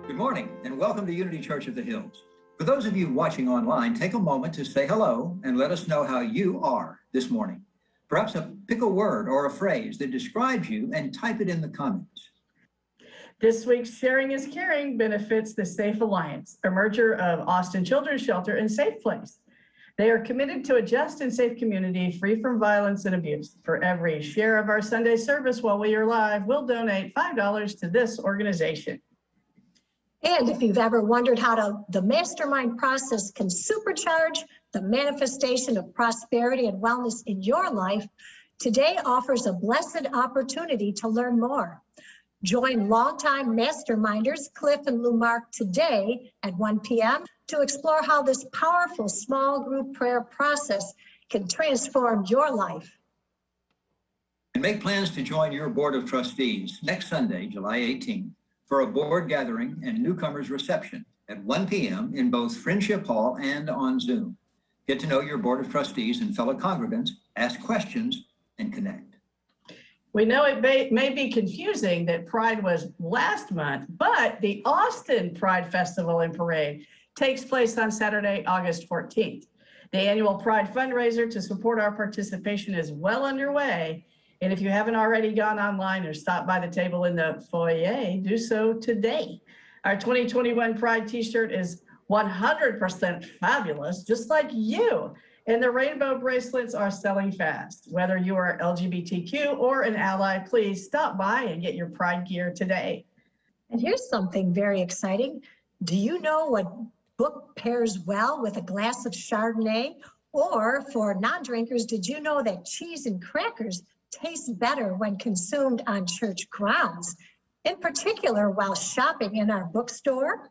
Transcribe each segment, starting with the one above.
Good morning and welcome to Unity Church of the Hills. For those of you watching online, take a moment to say hello and let us know how you are this morning. Perhaps pick a word or a phrase that describes you and type it in the comments. This week's Sharing is Caring benefits the Safe Alliance, a merger of Austin Children's Shelter and Safe Place. They are committed to a just and safe community free from violence and abuse. For every share of our Sunday service while we are live, we'll donate $5 to this organization. And if you've ever wondered how the mastermind process can supercharge the manifestation of prosperity and wellness in your life, today offers a blessed opportunity to learn more. Join longtime masterminders Cliff and Lou Mark today at 1 p.m. to explore how this powerful small group prayer process can transform your life. And make plans to join your Board of Trustees next Sunday, July 18th, for a board gathering and newcomers reception at 1 p.m. in both Friendship Hall and on Zoom. Get to know your Board of Trustees and fellow congregants, ask questions, and connect. We know it may be confusing that Pride was last month, but the Austin Pride Festival and Parade takes place on Saturday, August 14th. The annual Pride fundraiser to support our participation is well underway. And if you haven't already gone online or stopped by the table in the foyer, do so today. Our 2021 Pride t-shirt is 100% fabulous, just like you. And the rainbow bracelets are selling fast. Whether you are LGBTQ or an ally, please stop by and get your Pride gear today. And here's something very exciting. Do you know what book pairs well with a glass of Chardonnay? Or for non-drinkers, did you know that cheese and crackers taste better when consumed on church grounds, in particular while shopping in our bookstore?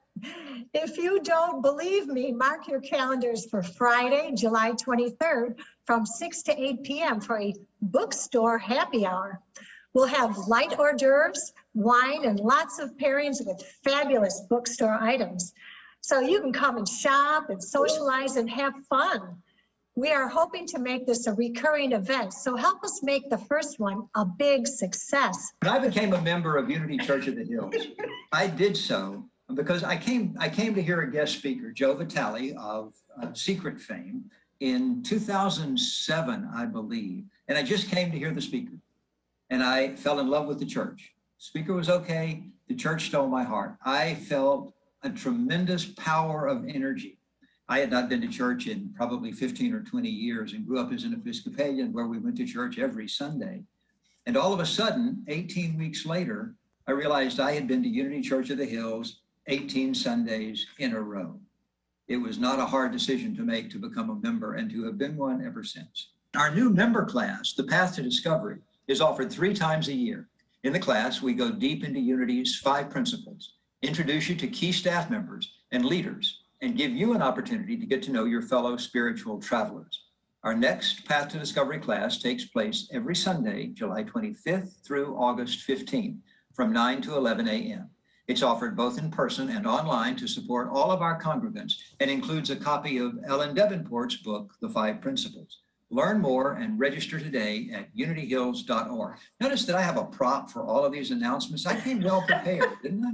If you don't believe me, mark your calendars for Friday, July 23rd from 6 to 8 p.m. for a bookstore happy hour. We'll have light hors d'oeuvres, wine, and lots of pairings with fabulous bookstore items. So you can come and shop and socialize and have fun. We are hoping to make this a recurring event, so help us make the first one a big success. When I became a member of Unity Church of the Hills, I did so because I came to hear a guest speaker, Joe Vitale of Secret fame, in 2007, I believe. And I just came to hear the speaker. And I fell in love with the church. Speaker was okay. The church stole my heart. I felt a tremendous power of energy. I had not been to church in probably 15 or 20 years and grew up as an Episcopalian where we went to church every Sunday. And all of a sudden, 18 weeks later, I realized I had been to Unity Church of the Hills 18 Sundays in a row. It was not a hard decision to make to become a member and to have been one ever since. Our new member class, The Path to Discovery, is offered 3 times a year. In the class, we go deep into Unity's 5 principles, introduce you to key staff members and leaders, and give you an opportunity to get to know your fellow spiritual travelers. Our next Path to Discovery class takes place every Sunday, July 25th through August 15th, from 9 to 11 a.m. It's offered both in person and online to support all of our congregants and includes a copy of Ellen Davenport's book, The 5 Principles. Learn more and register today at unityhills.org. Notice that I have a prop for all of these announcements. I came well prepared, didn't I?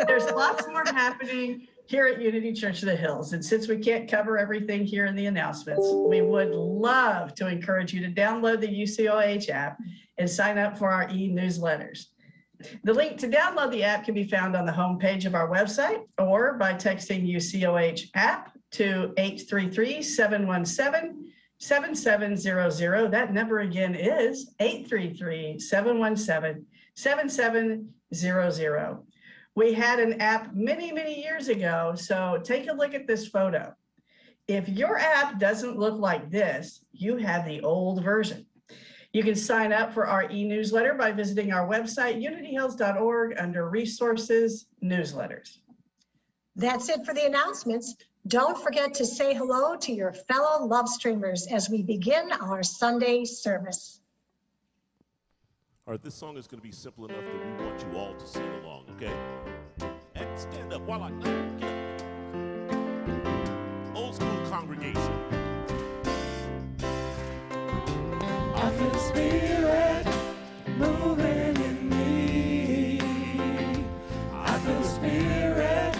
There's lots more happening here at Unity Church of the Hills. And since we can't cover everything here in the announcements, we would love to encourage you to download the UCOH app and sign up for our e-newsletters. The link to download the app can be found on the homepage of our website or by texting UCOH app to 833-717-7700. That number again is 833-717-7700. We had an app many, many years ago, so take a look at this photo. If your app doesn't look like this, you have the old version. You can sign up for our e-newsletter by visiting our website, unityhills.org, under Resources, Newsletters. That's it for the announcements. Don't forget to say hello to your fellow love streamers as we begin our Sunday service. All right, this song is going to be simple enough that we want you all to sing along, okay? And stand up while I get up. Old school congregation. I feel the Spirit moving in me. I feel the Spirit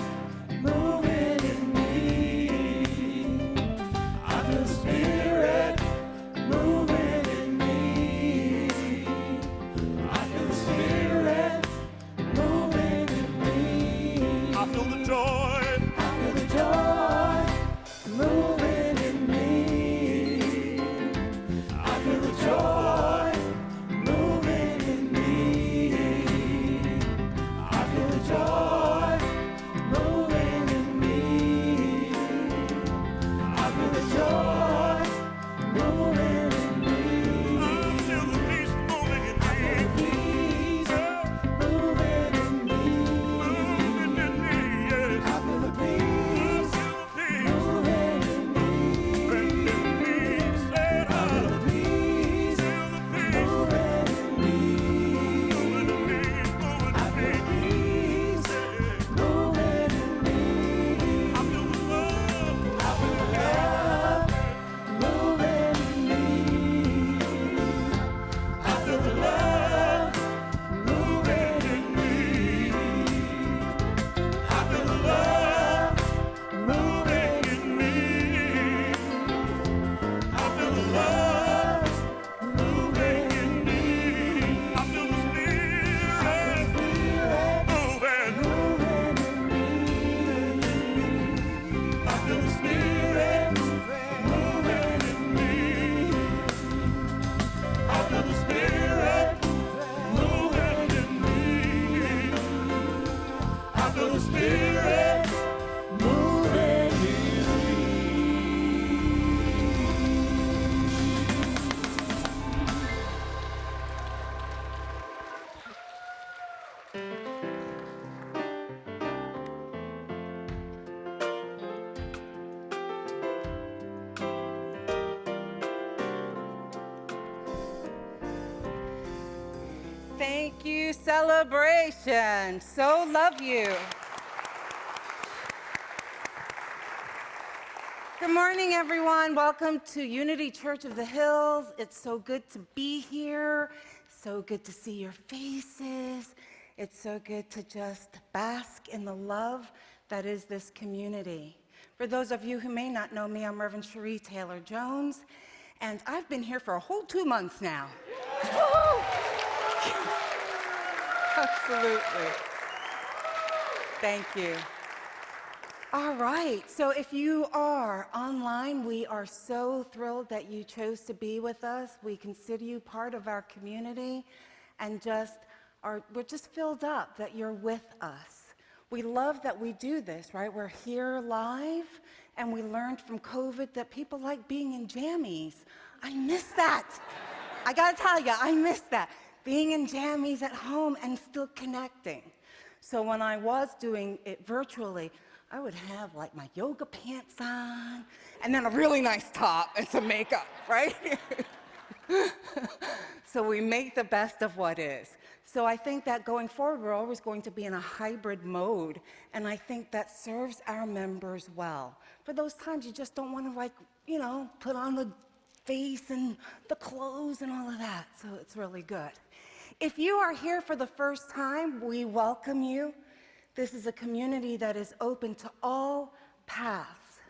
feel the Spirit moving in Thank you, Celebration. So love you. Good morning, everyone. Welcome to Unity Church of the Hills. It's so good to be here. So good to see your faces. It's so good to just bask in the love that is this community. For those of you who may not know me, I'm Reverend Sheree Taylor-Jones, and I've been here for a whole 2 months now. Absolutely. Thank you. All right, so if you are online, we are so thrilled that you chose to be with us. We consider you part of our community and we're just filled up that you're with us. We love that we do this, right? We're here live, and we learned from COVID that people like being in jammies. I miss that. I gotta tell you, I miss that. Being in jammies at home and still connecting. So when I was doing it virtually, I would have like my yoga pants on and then a really nice top and some makeup, right? So we make the best of what is. So I think that going forward, we're always going to be in a hybrid mode, and I think that serves our members well. For those times you just don't want to put on the face and the clothes and all of that, so it's really good. If you are here for the first time, we welcome you. This is a community that is open to all paths.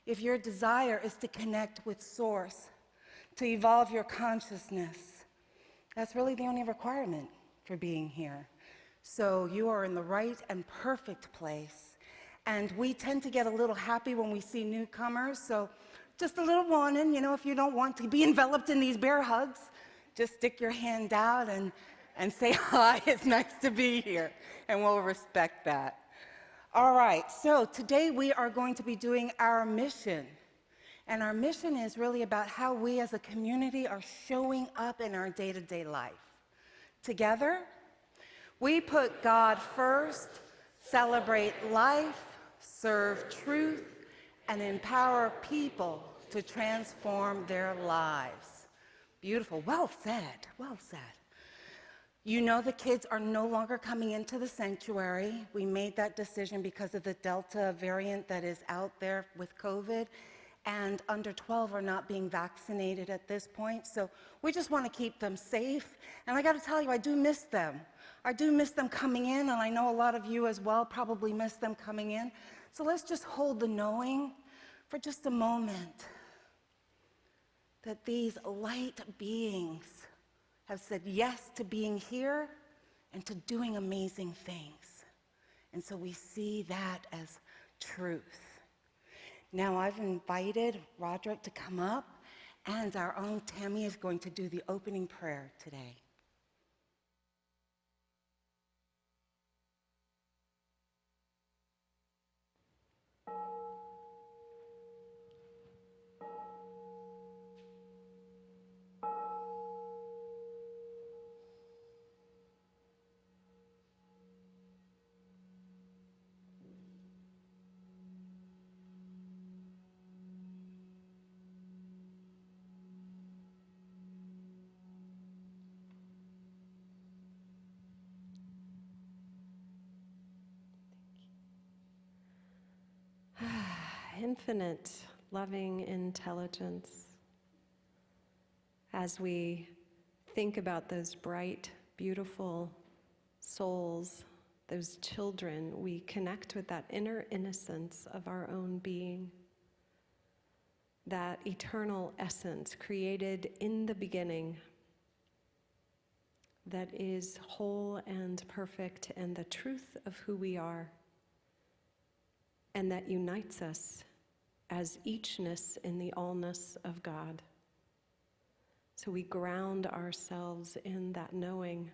If your desire is to connect with Source, to evolve your consciousness, that's really the only requirement for being here. So you are in the right and perfect place. And we tend to get a little happy when we see newcomers, so just a little warning, if you don't want to be enveloped in these bear hugs, just stick your hand out and say hi. It's nice to be here, and we'll respect that. All right, so today we are going to be doing our mission. And our mission is really about how we as a community are showing up in our day-to-day life. Together, we put God first, celebrate life, serve truth, and empower people to transform their lives. Beautiful. Well said. Well said. You know the kids are no longer coming into the sanctuary. We made that decision because of the Delta variant that is out there with COVID, and under 12 are not being vaccinated at this point. So we just want to keep them safe. And I got to tell you, I do miss them. I do miss them coming in, and I know a lot of you as well probably miss them coming in. So let's just hold the knowing for just a moment that these light beings have said yes to being here and to doing amazing things. And so we see that as truth. Now I've invited Roderick to come up, and our own Tammy is going to do the opening prayer today. Infinite loving intelligence. As we think about those bright, beautiful souls, those children, we connect with that inner innocence of our own being, that eternal essence created in the beginning that is whole and perfect and the truth of who we are, and that unites us as eachness in the allness of God. So we ground ourselves in that knowing.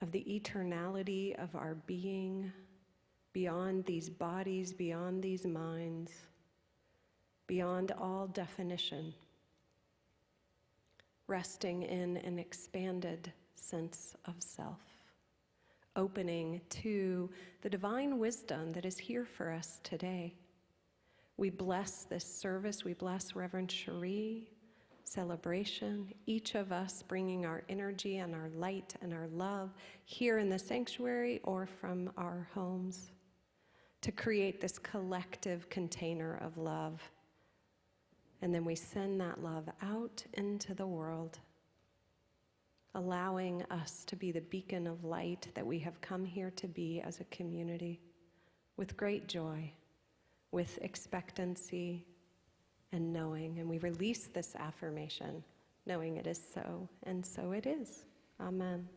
of the eternality of our being, beyond these bodies, beyond these minds, beyond all definition, resting in an expanded sense of self, opening to the divine wisdom that is here for us today. We bless this service. We bless Reverend Sheree, celebration, each of us bringing our energy and our light and our love here in the sanctuary or from our homes to create this collective container of love. And then we send that love out into the world, allowing us to be the beacon of light that we have come here to be as a community, with great joy, with expectancy and knowing. And we release this affirmation, knowing it is so, and so it is. Amen.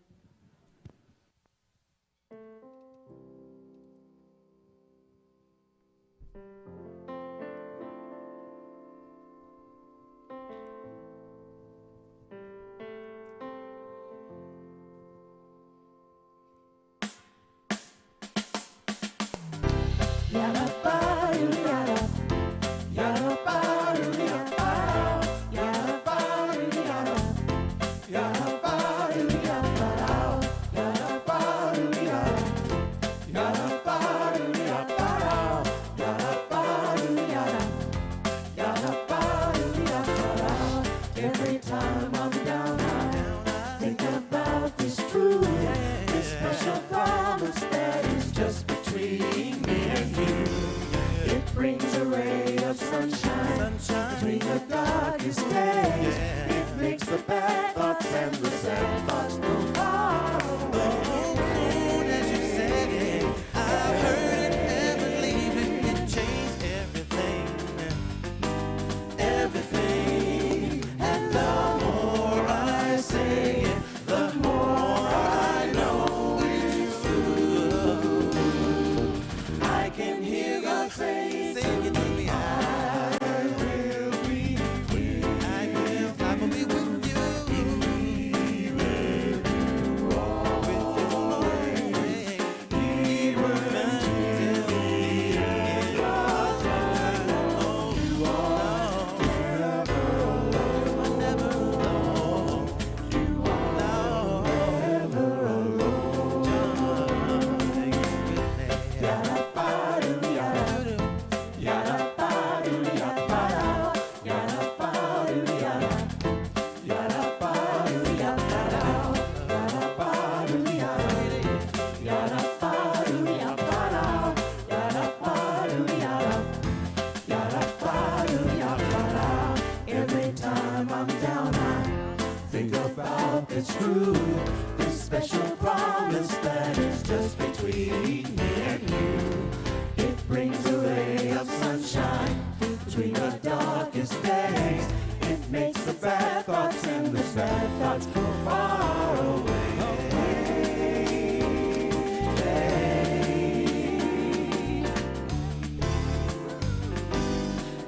Every time I'm down, I think about this truth, this special promise that is just between me and you. It brings a ray of sunshine between the darkest days. It makes the bad thoughts and the sad thoughts go far away. Soon as you said it, I've heard it and believed it. It changed everything, everything. And the more I say it, the more I know it's true. I can hear God say, sing it to me. I will be with you. I will be with you. Be with you always. Even till the end of time. You are never alone. Never alone. You are never alone. Just sing it with me. Yada-ba-do-yada. Yada-ba-do-yada. Yada-ba-do-yada. Yada-ba-do-yada. Yada-ba-do-yada. Yada-ba-do-yada. Yada-ba-do-yada. Yada-ba-do-yada. Every time I'm down, I think about this truth, this special promise that is just between me and you. It brings a ray of sunshine between the darkest days. It makes the bad thoughts and the sad thoughts go far away.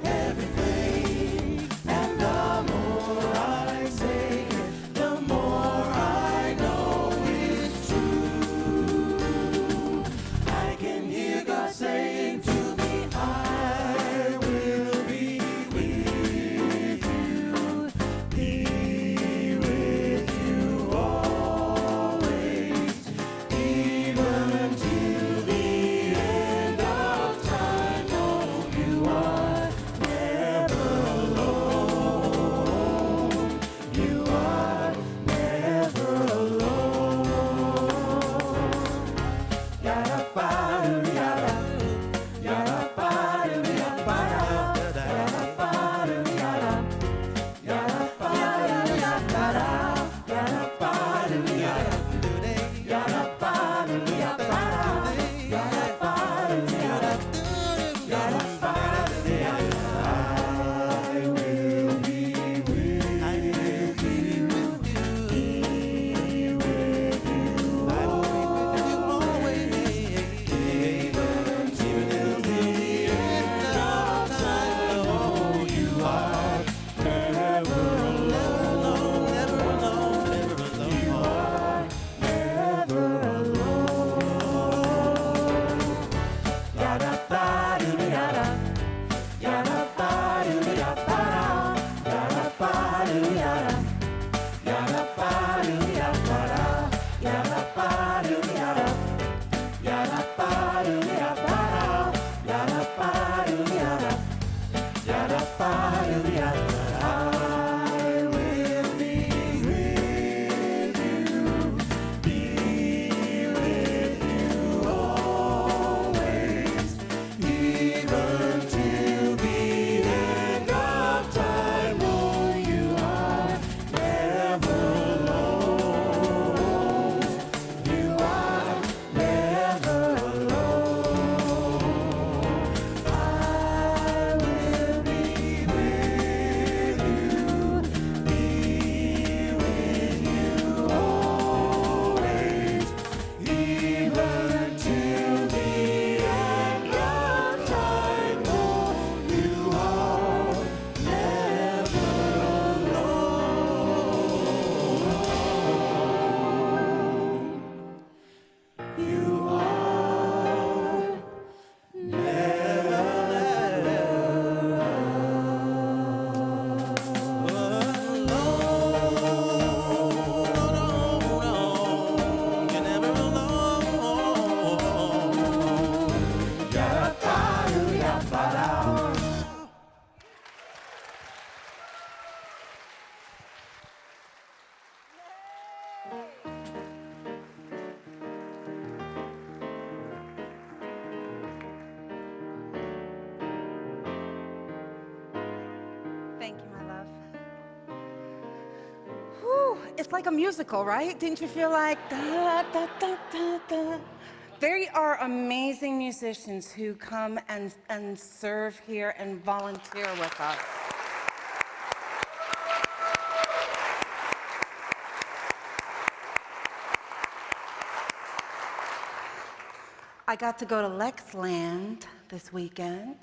Everything, and the more I say it, the more I know it's true. I can hear God saying to me, I will be with you, be with you. it's like a musical, right? Didn't you feel like da, da, da, da, da? They are amazing musicians who come and serve here and volunteer with us. I got to go to Lexland this weekend.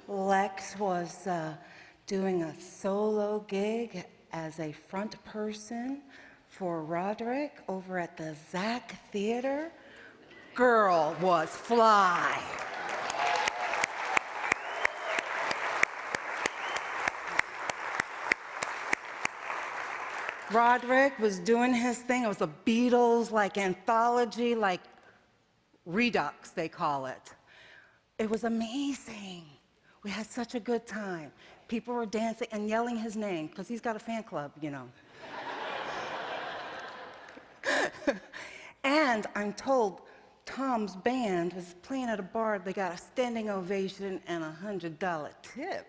Lex was doing a solo gig as a front person for Roderick over at the Zach Theater. Girl was fly. Roderick was doing his thing. It was a Beatles like anthology, like Redux, they call it. It was amazing. We had such a good time. People were dancing and yelling his name because he's got a fan club, you know. And I'm told Tom's band was playing at a bar. They got a standing ovation and a $100 tip.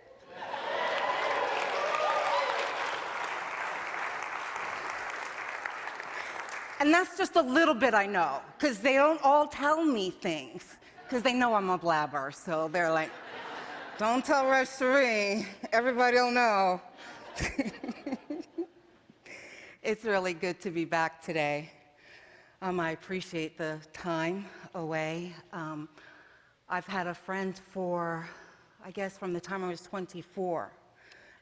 And that's just a little bit I know, because they don't all tell me things, because they know I'm a blabber. So they're like, don't tell Sheree, everybody will know. It's really good to be back today. I appreciate the time away. I've had a friend for, I guess, from the time I was 24,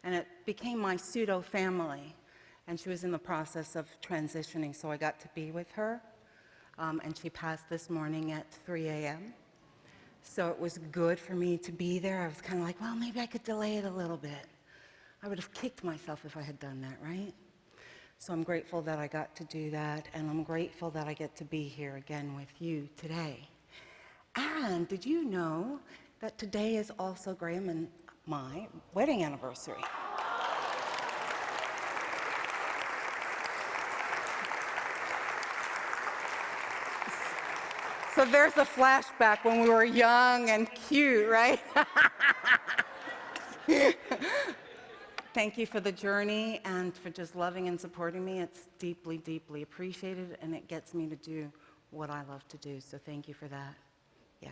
and it became my pseudo-family. And she was in the process of transitioning, so I got to be with her. And she passed this morning at 3 a.m. So it was good for me to be there. I was kind of like, well, maybe I could delay it a little bit. I would have kicked myself if I had done that, right? So I'm grateful that I got to do that, and I'm grateful that I get to be here again with you today. And did you know that today is also Graham and my wedding anniversary? So there's a flashback when we were young and cute, right? Thank you for the journey and for just loving and supporting me. It's deeply, deeply appreciated, and it gets me to do what I love to do. So thank you for that. Yeah.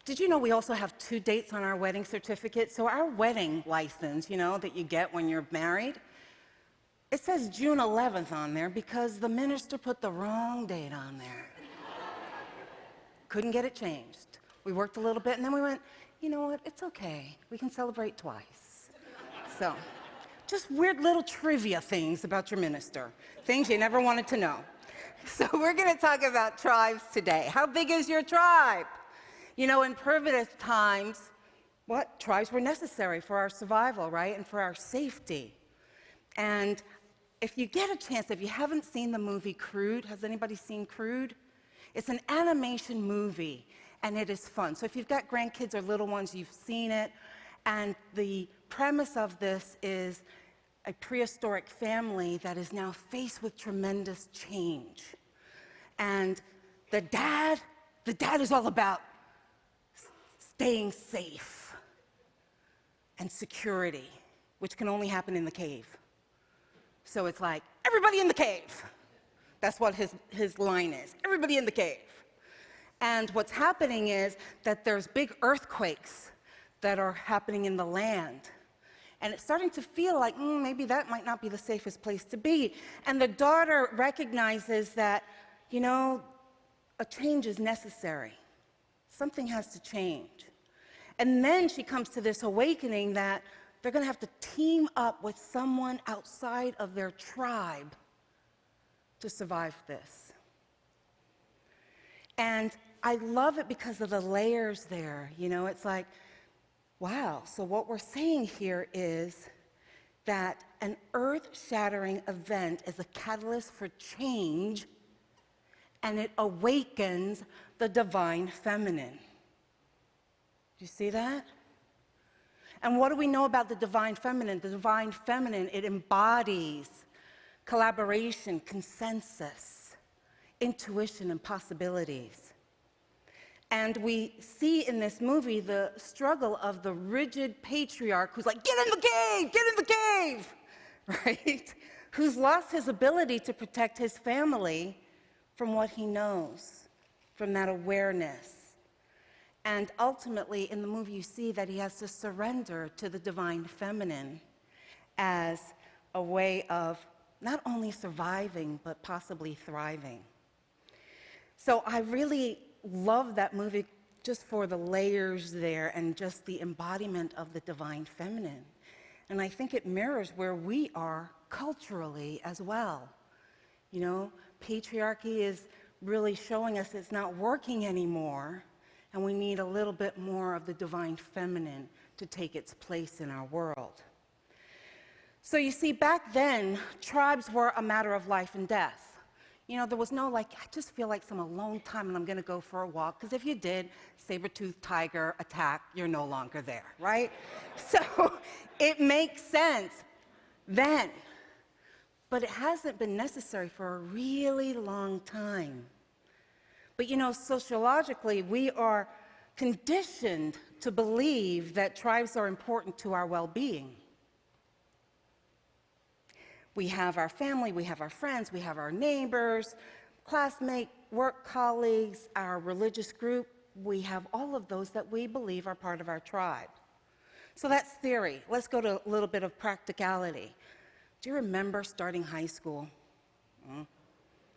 Did you know we also have 2 dates on our wedding certificate? So our wedding license, you know, that you get when you're married, it says June 11th on there because the minister put the wrong date on there. Couldn't get it changed. We worked a little bit, and then we went, you know what, it's okay. We can celebrate twice. So, just weird little trivia things about your minister, things you never wanted to know. So we're gonna talk about tribes today. How big is your tribe? You know, in primitive times, tribes were necessary for our survival, right? And for our safety. And if you get a chance, if you haven't seen the movie Crude, has anybody seen Crude? It's an animation movie, and it is fun. So if you've got grandkids or little ones, you've seen it. And the premise of this is a prehistoric family that is now faced with tremendous change. And the dad is all about staying safe and security, which can only happen in the cave. So it's like, everybody in the cave. That's what his line is, everybody in the cave. And what's happening is that there's big earthquakes that are happening in the land. And it's starting to feel like, maybe that might not be the safest place to be. And the daughter recognizes that, you know, a change is necessary. Something has to change. And then she comes to this awakening that they're gonna have to team up with someone outside of their tribe to survive this. And I love it because of the layers there. You know, it's like, wow, so what we're saying here is that an earth-shattering event is a catalyst for change, and it awakens the divine feminine. Do you see that? And what do we know about the divine feminine? The divine feminine, it embodies collaboration, consensus, intuition, and possibilities. And we see in this movie the struggle of the rigid patriarch who's like, get in the cave, get in the cave, right? Who's lost his ability to protect his family from what he knows, from that awareness. And ultimately, in the movie, you see that he has to surrender to the divine feminine as a way of not only surviving, but possibly thriving. So I really love that movie just for the layers there and just the embodiment of the divine feminine. And I think it mirrors where we are culturally as well. You know, patriarchy is really showing us it's not working anymore, and we need a little bit more of the divine feminine to take its place in our world. So you see, back then, tribes were a matter of life and death. You know, there was no like, I just feel like some alone time and I'm gonna go for a walk, because if you did, saber-toothed tiger attack, you're no longer there, right? So it makes sense then, but it hasn't been necessary for a really long time. But you know, sociologically, we are conditioned to believe that tribes are important to our well-being. We have our family, we have our friends, we have our neighbors, classmates, work colleagues, our religious group. We have all of those that we believe are part of our tribe. So that's theory. Let's go to a little bit of practicality. Do you remember starting high school?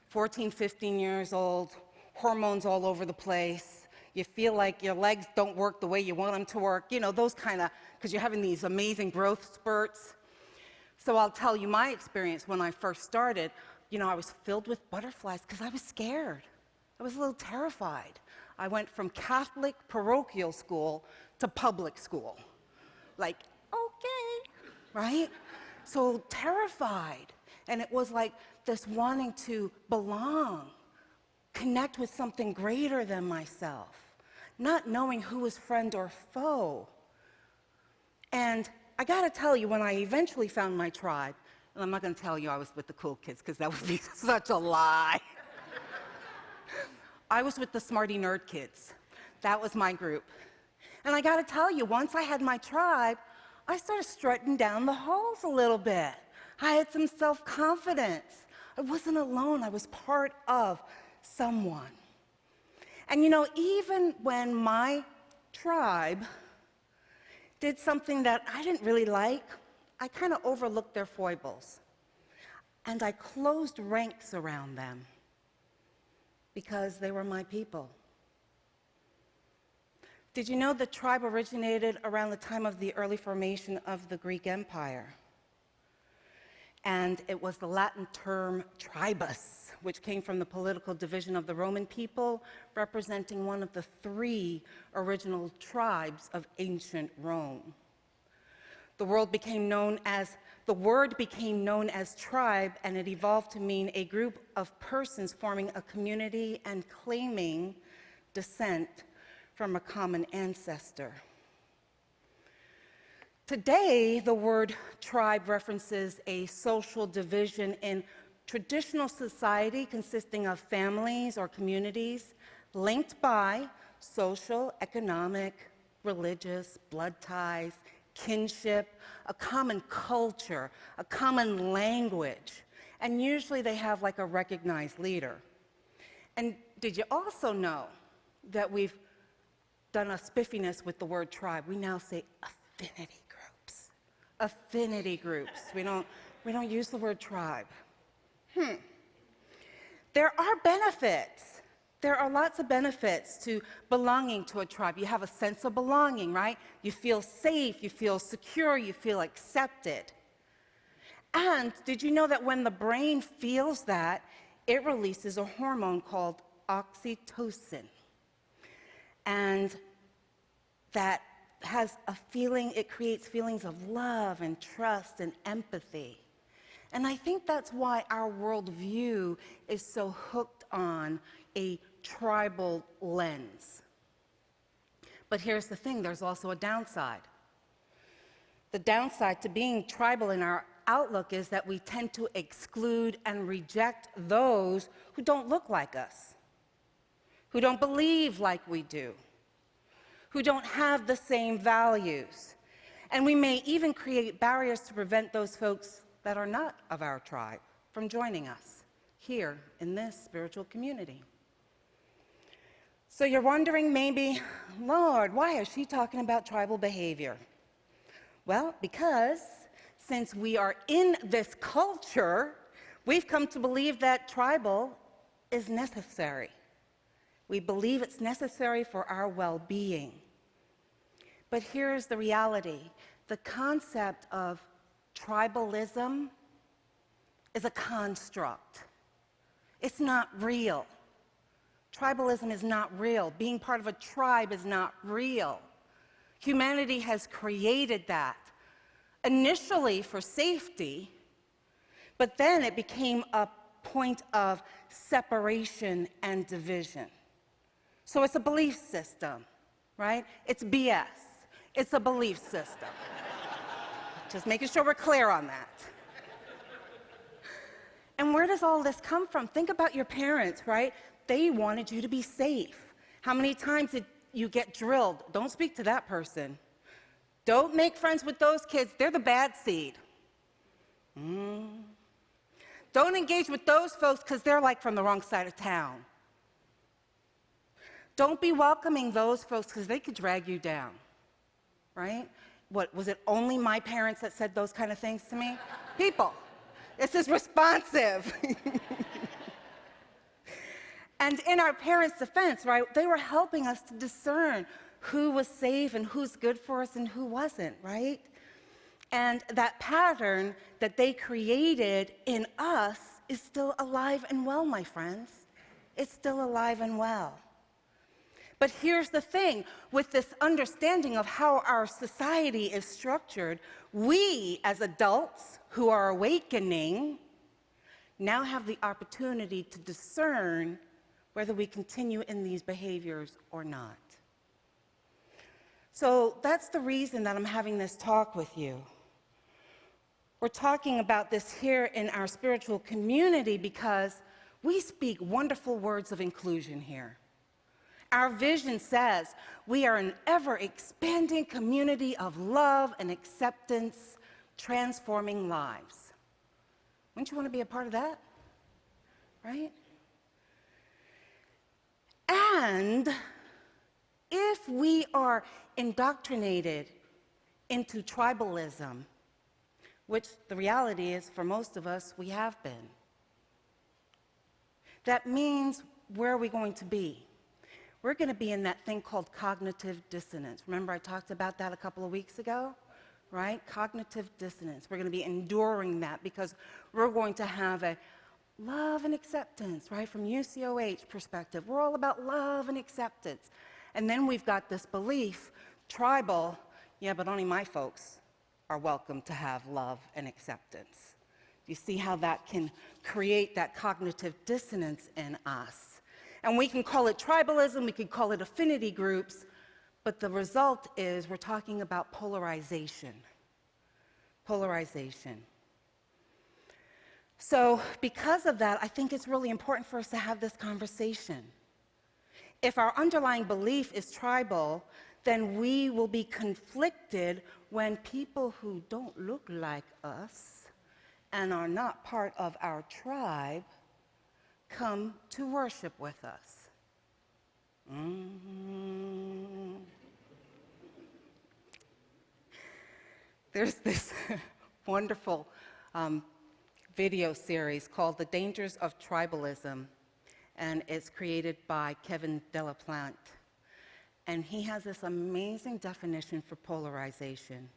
14, 15 years old, hormones all over the place. You feel like your legs don't work the way you want them to work. You know, those kind of, because you're having these amazing growth spurts. So I'll tell you my experience when I first started. You know, I was filled with butterflies because I was scared. I was a little terrified. I went from Catholic parochial school to public school. Like, okay, right? So terrified. And it was like this wanting to belong, connect with something greater than myself, not knowing who was friend or foe. And I gotta tell you, when I eventually found my tribe, and I'm not gonna tell you I was with the cool kids because that would be such a lie. I was with the smarty nerd kids. That was my group. And I gotta tell you, once I had my tribe, I started strutting down the halls a little bit. I had some self-confidence. I wasn't alone, I was part of someone. And you know, even when my tribe did something that I didn't really like, I kind of overlooked their foibles. And I closed ranks around them because they were my people. Did you know the tribe originated around the time of the early formation of the Greek Empire? And it was the Latin term tribus, which came from the political division of the Roman people, representing one of the 3 original tribes of ancient Rome. The word became known as tribe, and it evolved to mean a group of persons forming a community and claiming descent from a common ancestor. Today, the word tribe references a social division in traditional society consisting of families or communities linked by social, economic, religious, blood ties, kinship, a common culture, a common language, and usually they have like a recognized leader. And did you also know that we've done a spiffiness with the word tribe? We now say affinity groups. Affinity groups. We don't use the word tribe. There are benefits. There are lots of benefits to belonging to a tribe. You have a sense of belonging, right? You feel safe, you feel secure, you feel accepted. And did you know that when the brain feels that, it releases a hormone called oxytocin? And that has a feeling, it creates feelings of love and trust and empathy. And I think that's why our worldview is so hooked on a tribal lens. But here's the thing, there's also a downside. The downside to being tribal in our outlook is that we tend to exclude and reject those who don't look like us, who don't believe like we do, who don't have the same values. And we may even create barriers to prevent those folks that are not of our tribe from joining us here in this spiritual community. So you're wondering maybe, Lord, why is she talking about tribal behavior? Well, because since we are in this culture, we've come to believe that tribal is necessary. We believe it's necessary for our well-being. But here's the reality. The concept of tribalism is a construct. It's not real. Tribalism is not real. Being part of a tribe is not real. Humanity has created that, initially for safety, but then it became a point of separation and division. So it's a belief system, right? It's BS. It's a belief system. Just making sure we're clear on that. And where does all this come from? Think about your parents, right? They wanted you to be safe. How many times did you get drilled? Don't speak to that person. Don't make friends with those kids. They're the bad seed. Don't engage with those folks because they're like from the wrong side of town. Don't be welcoming those folks because they could drag you down, right? What, was it only my parents that said those kind of things to me? People, this is responsive. And in our parents' defense, right, they were helping us to discern who was safe and who's good for us and who wasn't, right? And that pattern that they created in us is still alive and well, my friends. It's still alive and well. But here's the thing, with this understanding of how our society is structured, we as adults who are awakening now have the opportunity to discern whether we continue in these behaviors or not. So that's the reason that I'm having this talk with you. We're talking about this here in our spiritual community because we speak wonderful words of inclusion here. Our vision says we are an ever-expanding community of love and acceptance, transforming lives. Wouldn't you want to be a part of that? Right? And if we are indoctrinated into tribalism, which the reality is for most of us we have been, that means where are we going to be? We're going to be in that thing called cognitive dissonance. Remember I talked about that a couple of weeks ago, right? Cognitive dissonance. We're going to be enduring that because we're going to have a love and acceptance, right? From UCOH perspective, we're all about love and acceptance. And then we've got this belief, tribal, yeah, but only my folks are welcome to have love and acceptance. You see how that can create that cognitive dissonance in us? And we can call it tribalism, we could call it affinity groups, but the result is we're talking about polarization. Polarization. So because of that, I think it's really important for us to have this conversation. If our underlying belief is tribal, then we will be conflicted when people who don't look like us and are not part of our tribe come to worship with us. There's this wonderful video series called The Dangers of Tribalism, and it's created by Kevin Delaplante. And he has this amazing definition for polarization.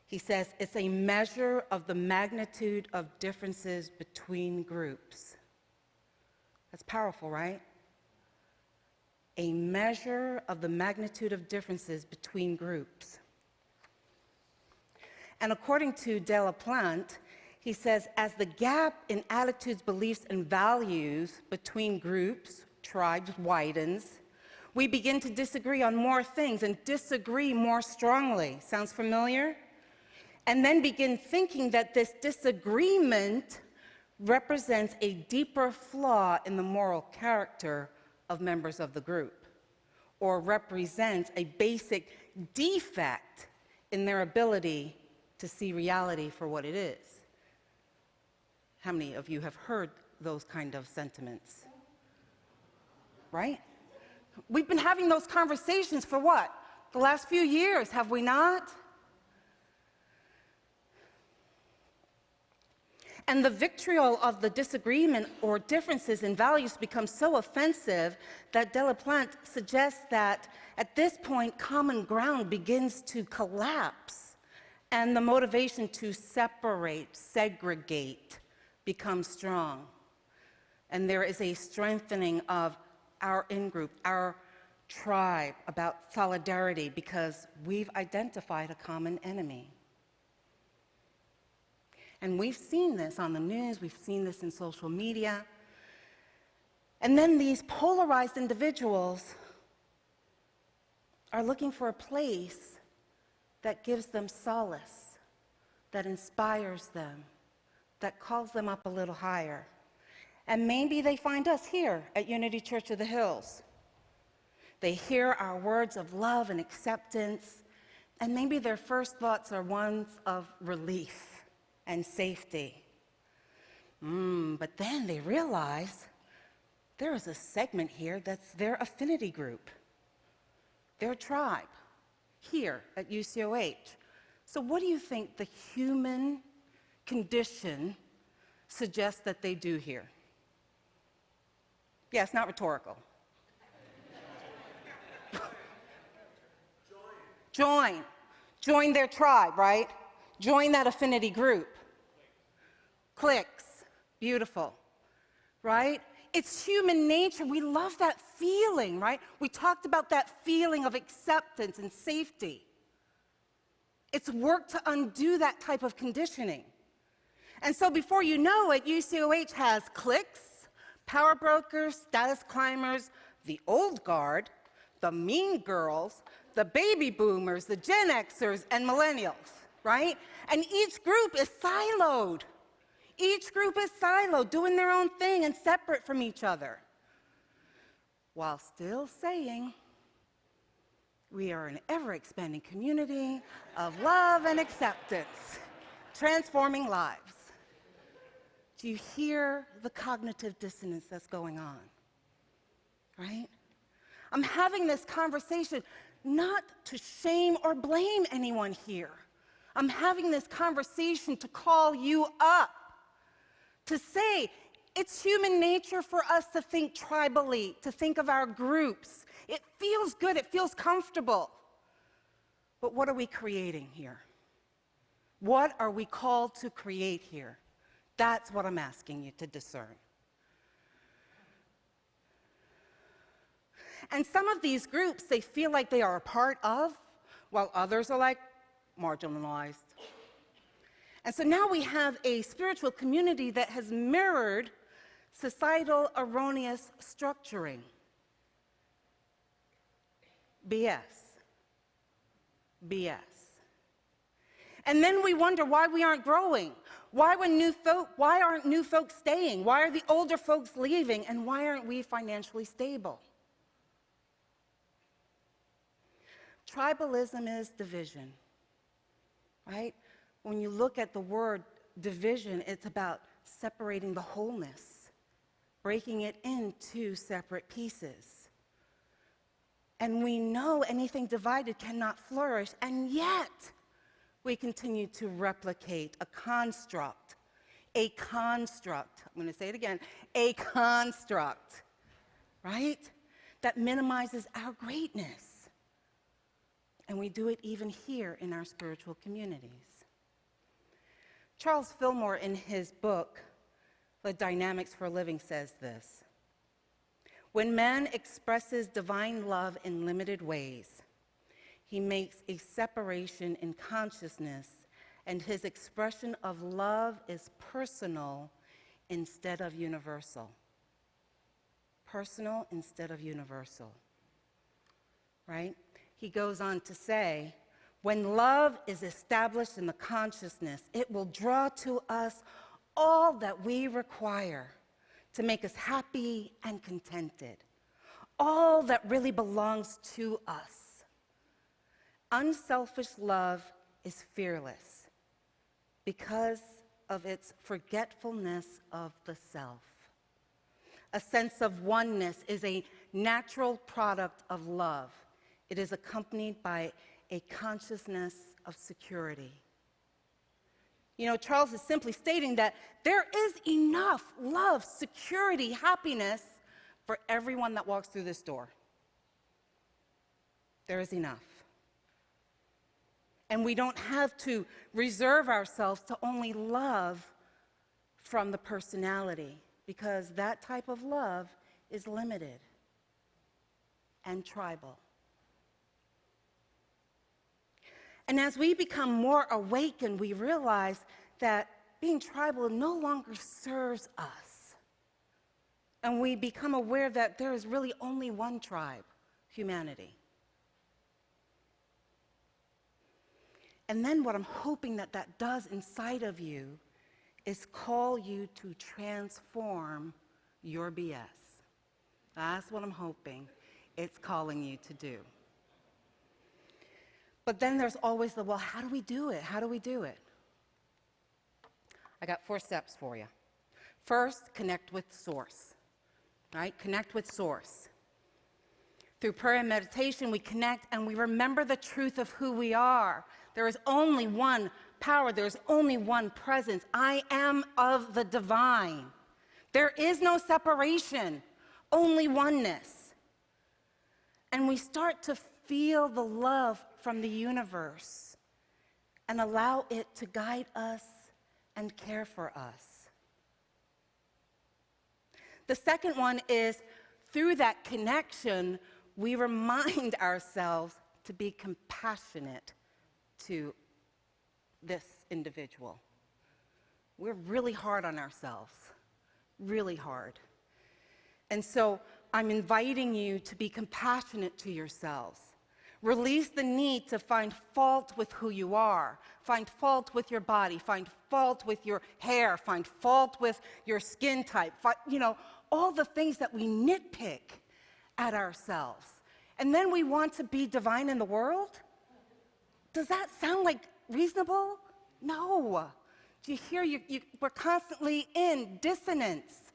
He says, it's a measure of the magnitude of differences between groups. That's powerful, right? A measure of the magnitude of differences between groups. And according to Delaplante, he says, as the gap in attitudes, beliefs, and values between groups, tribes, widens, we begin to disagree on more things and disagree more strongly. Sounds familiar? And then begin thinking that this disagreement represents a deeper flaw in the moral character of members of the group, or represents a basic defect in their ability to see reality for what it is. How many of you have heard those kind of sentiments? Right? We've been having those conversations for what? The last few years, have we not? And the vitriol of the disagreement or differences in values becomes so offensive that Delaplante suggests that at this point, common ground begins to collapse, and the motivation to separate, segregate, becomes strong. And there is a strengthening of our in-group, our tribe, about solidarity, because we've identified a common enemy. And we've seen this on the news, we've seen this in social media. And then these polarized individuals are looking for a place that gives them solace, that inspires them, that calls them up a little higher. And maybe they find us here at Unity Church of the Hills. They hear our words of love and acceptance, and maybe their first thoughts are ones of relief and safety. But then they realize there is a segment here that's their affinity group, their tribe, here at UCOH. So what do you think the human condition suggests that they do here? Yeah, it's not rhetorical. Join their tribe, right? Join that affinity group. Clicks, beautiful, right? It's human nature. We love that feeling, right? We talked about that feeling of acceptance and safety. It's work to undo that type of conditioning. And so before you know it, UCOH has cliques, power brokers, status climbers, the old guard, the mean girls, the baby boomers, the Gen Xers, and millennials, right? And each group is siloed. Each group is siloed, doing their own thing and separate from each other, while still saying we are an ever-expanding community of love and acceptance, transforming lives. Do you hear the cognitive dissonance that's going on, right? I'm having this conversation not to shame or blame anyone here. I'm having this conversation to call you up, to say it's human nature for us to think tribally, to think of our groups. It feels good, it feels comfortable. But what are we creating here? What are we called to create here? That's what I'm asking you to discern. And some of these groups, they feel like they are a part of, while others are like marginalized. And so now we have a spiritual community that has mirrored societal erroneous structuring. BS. And then we wonder why we aren't growing. Why aren't new folks staying? Why are the older folks leaving? And why aren't we financially stable? Tribalism is division, right? When you look at the word division, it's about separating the wholeness, breaking it into separate pieces. And we know anything divided cannot flourish, and yet we continue to replicate a construct. I'm going to say it again, a construct, right? That minimizes our greatness. And we do it even here in our spiritual communities. Charles Fillmore, in his book, The Dynamics for Living, says this: when man expresses divine love in limited ways, he makes a separation in consciousness, and his expression of love is personal instead of universal. Personal instead of universal, right? He goes on to say, when love is established in the consciousness, it will draw to us all that we require to make us happy and contented, all that really belongs to us. Unselfish love is fearless because of its forgetfulness of the self. A sense of oneness is a natural product of love. It is accompanied by a consciousness of security. You know, Charles is simply stating that there is enough love, security, happiness for everyone that walks through this door. There is enough. And we don't have to reserve ourselves to only love from the personality, because that type of love is limited and tribal. And as we become more awakened, we realize that being tribal no longer serves us. And we become aware that there is really only one tribe, humanity. And then what I'm hoping that that does inside of you is call you to transform your BS. That's what I'm hoping it's calling you to do. But then there's always the, well, how do we do it? How do we do it? I got 4 steps for you. First, connect with Source, right? Connect with Source. Through prayer and meditation, we connect and we remember the truth of who we are. There is only one power. There's only one presence. I am of the divine. There is no separation, only oneness. And we start to feel the love from the universe and allow it to guide us and care for us. The second one is, through that connection, we remind ourselves to be compassionate to this individual. We're really hard on ourselves, really hard. And so I'm inviting you to be compassionate to yourselves. Release the need to find fault with who you are, find fault with your body, find fault with your hair, find fault with your skin type, all the things that we nitpick at ourselves. And then we want to be divine in the world? Does that sound like reasonable? No. Do you hear? We're constantly in dissonance.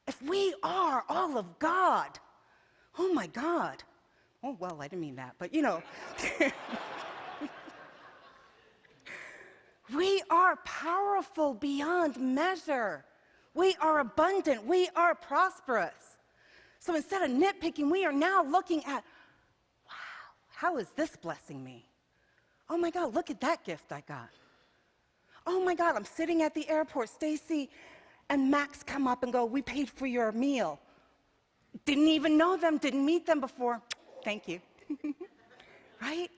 If we are all of God, oh my God. Oh, well, I didn't mean that, but we are powerful beyond measure. We are abundant. We are prosperous. So instead of nitpicking, we are now looking at, wow, how is this blessing me? Oh my God, look at that gift I got. Oh my God, I'm sitting at the airport. Stacy and Max come up and go, we paid for your meal. Didn't even know them, didn't meet them before. Thank you. Right?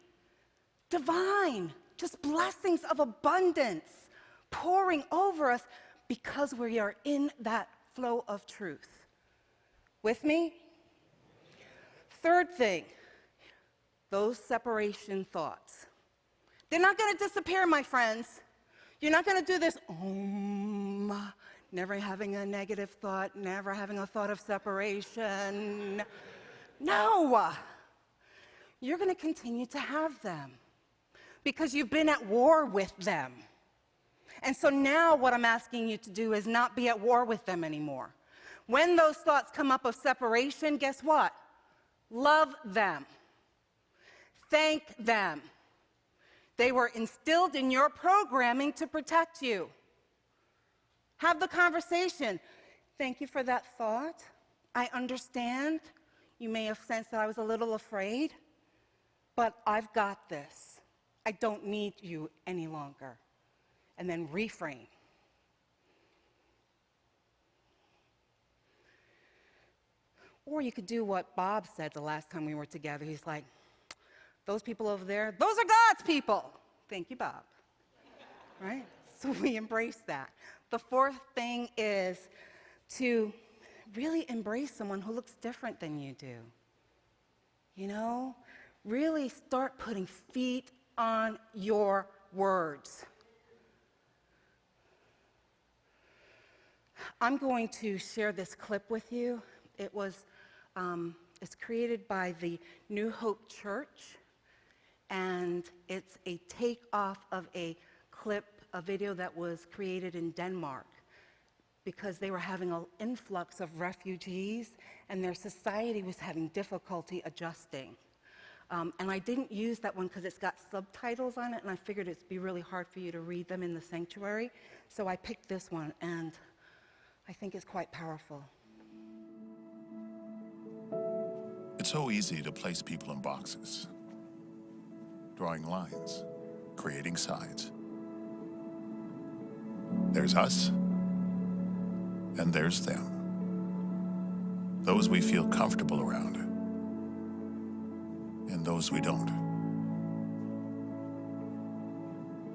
Divine, just blessings of abundance pouring over us because we are in that flow of truth. With me? Third thing, those separation thoughts. They're not going to disappear, my friends. You're not going to do this, never having a negative thought, never having a thought of separation. No. You're going to continue to have them because you've been at war with them. And so now what I'm asking you to do is not be at war with them anymore. When those thoughts come up of separation, guess what? Love them. Thank them. They were instilled in your programming to protect you. Have the conversation. Thank you for that thought. I understand. You may have sensed that I was a little afraid, but I've got this. I don't need you any longer. And then reframe. Or you could do what Bob said the last time we were together. He's like, those people over there, those are God's people. Thank you, Bob. Right? So we embrace that. The fourth thing is to really embrace someone who looks different than you do. Really start putting feet on your words. I'm going to share this clip with you. It was It's created by the New Hope Church, and it's a takeoff of a video that was created in Denmark because they were having an influx of refugees and their society was having difficulty adjusting. And I didn't use that one because it's got subtitles on it, and I figured it'd be really hard for you to read them in the sanctuary. So I picked this one, and I think it's quite powerful. It's so easy to place people in boxes, drawing lines, creating sides. There's us, and there's them. Those we feel comfortable around, and those we don't.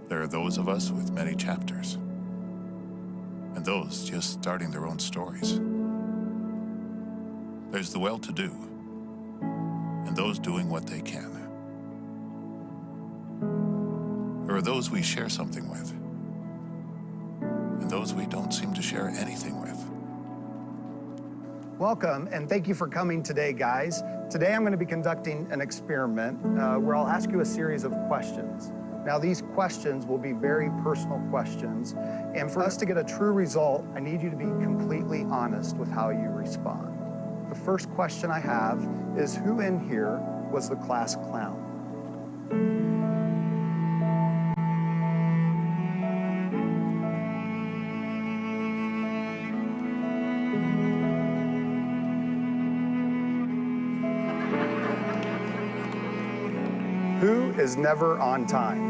There are those of us with many chapters, and those just starting their own stories. There's the well-to-do, and those doing what they can. There are those we share something with, and those we don't seem to share anything with. Welcome, and thank you for coming today, guys. Today I'm going to be conducting an experiment where I'll ask you a series of questions. Now, these questions will be very personal questions, and for us to get a true result, I need you to be completely honest with how you respond. The first question I have is, who in here was the class clown? Who is never on time?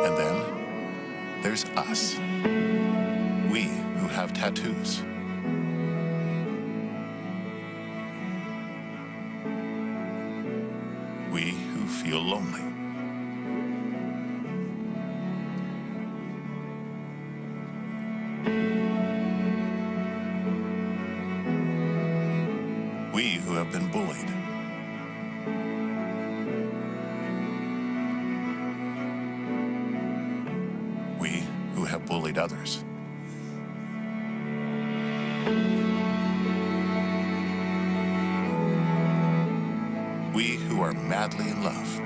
And then there's us, we who have tattoos. We who feel lonely. We who have been bullied. We who have bullied others. We who are madly in love.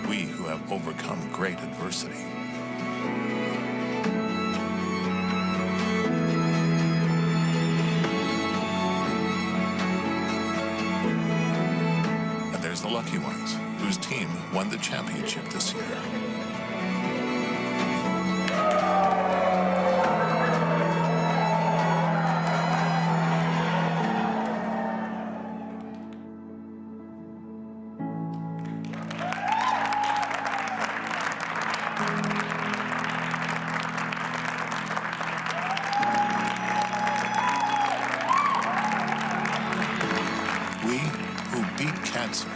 We who have overcome great adversity. And there's the lucky ones, whose team won the championship this year. We who beat cancer.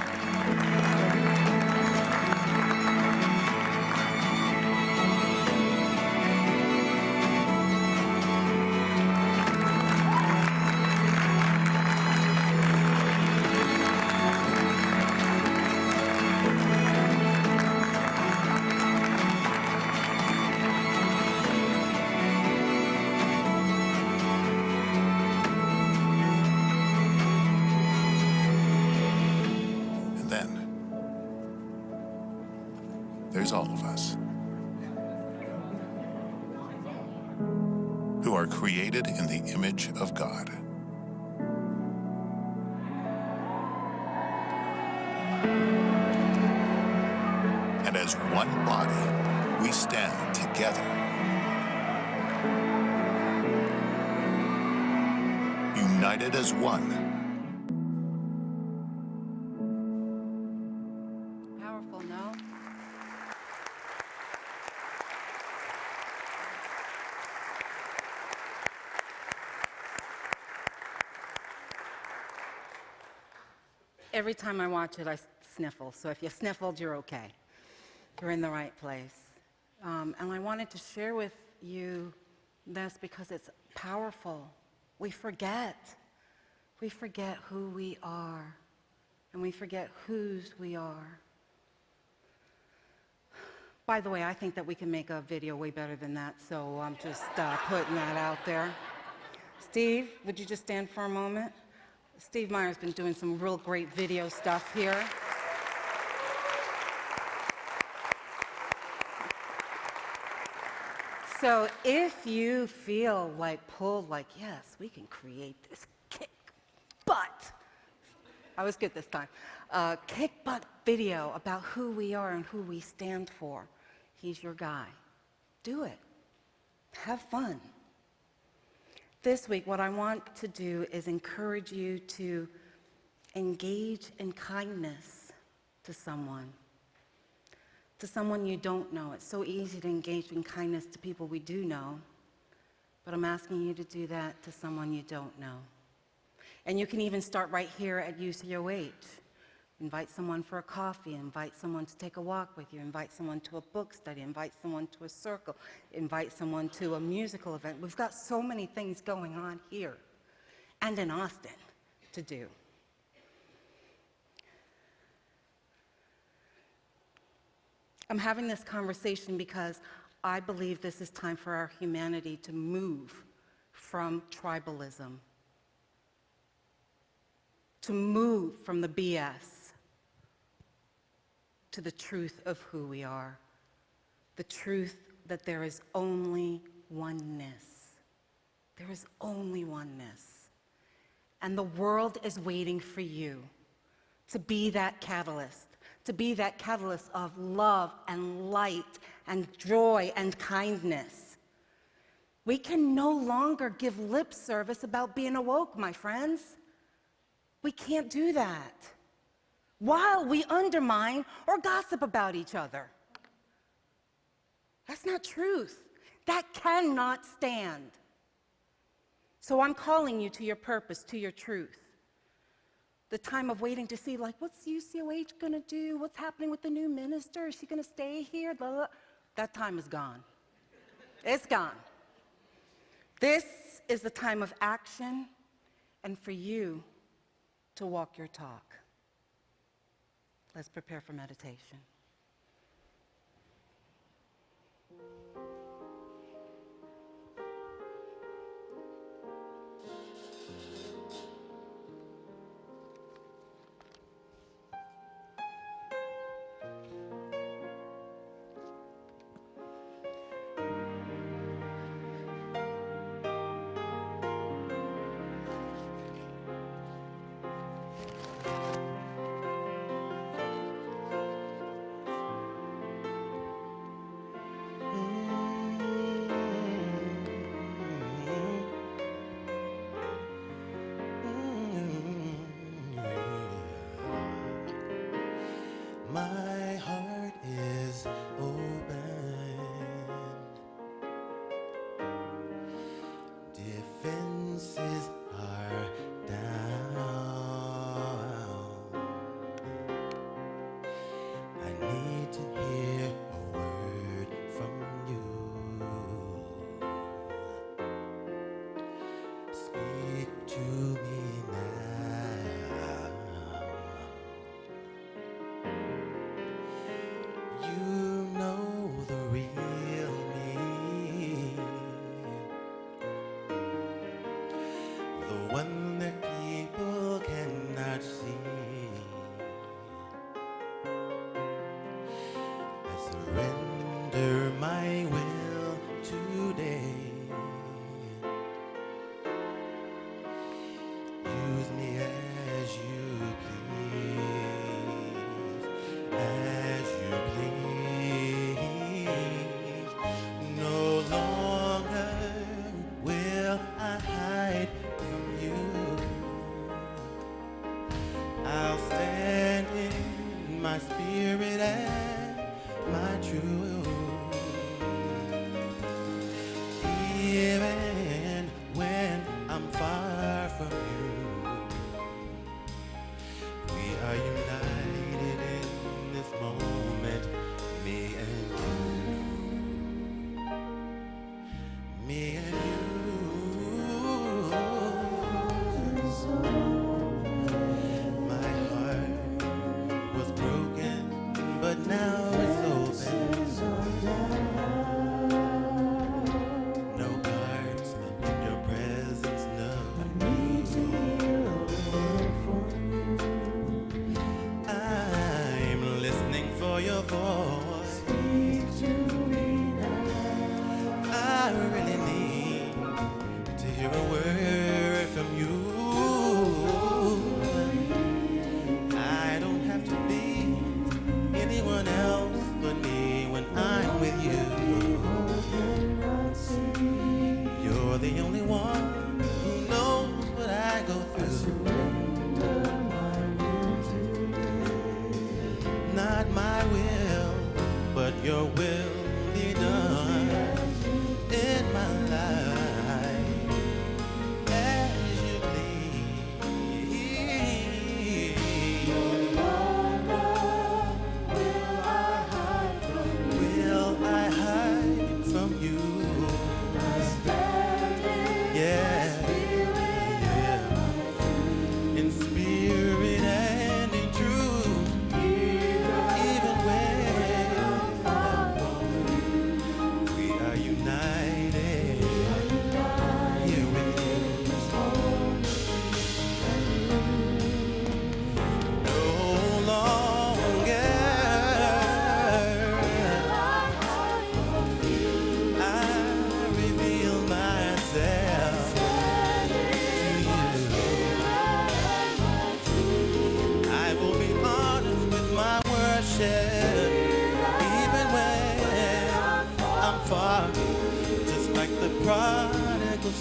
And then there's all of us who are created in the image of God. And as one body, we stand together, united as one. Powerful, no? Every time I watch it, I sniffle. So if you sniffled, you're okay. You're in the right place. And I wanted to share with you this because it's powerful. We forget. We forget who we are, and we forget whose we are. By the way, I think that we can make a video way better than that, so I'm just putting that out there. Steve, would you just stand for a moment? Steve Meyer's been doing some real great video stuff here. So if you feel like pulled, like, yes, we can create this kick butt, I was good this time, kick butt video about who we are and who we stand for, he's your guy. Do it. Have fun. This week, what I want to do is encourage you to engage in kindness to someone you don't know. It's so easy to engage in kindness to people we do know, but I'm asking you to do that to someone you don't know. And you can even start right here at UCOH. Invite someone for a coffee, invite someone to take a walk with you, invite someone to a book study, invite someone to a circle, invite someone to a musical event. We've got so many things going on here and in Austin to do. I'm having this conversation because I believe this is time for our humanity to move from tribalism, to move from the BS to the truth of who we are, the truth that there is only oneness. There is only oneness. And the world is waiting for you to be that catalyst. To be that catalyst of love and light and joy and kindness. We can no longer give lip service about being awoke, my friends. We can't do that while we undermine or gossip about each other. That's not truth. That cannot stand. So I'm calling you to your purpose, to your truth. The time of waiting to see, like, what's UCOH going to do? What's happening with the new minister? Is she going to stay here? Blah, blah. That time is gone. It's gone. This is the time of action and for you to walk your talk. Let's prepare for meditation. My heart is open. Defenses are down. I need to hear a word from you. Speak to me now. You know the real me, the one that people cannot see. I surrender my will today. Use me as you please, as you please. No longer will I hide from you.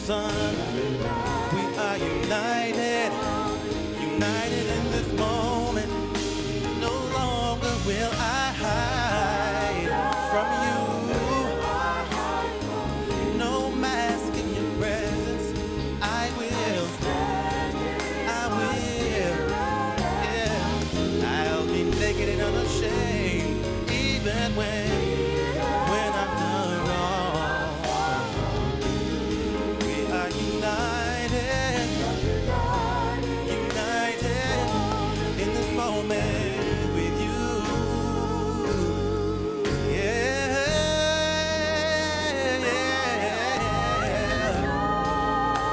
Son. We are united, united in this moment. No longer will I hide from you. No mask in your presence. I will, yeah. I'll be naked and unashamed, even when I've done wrong. We are united, united in this moment with you. Yeah,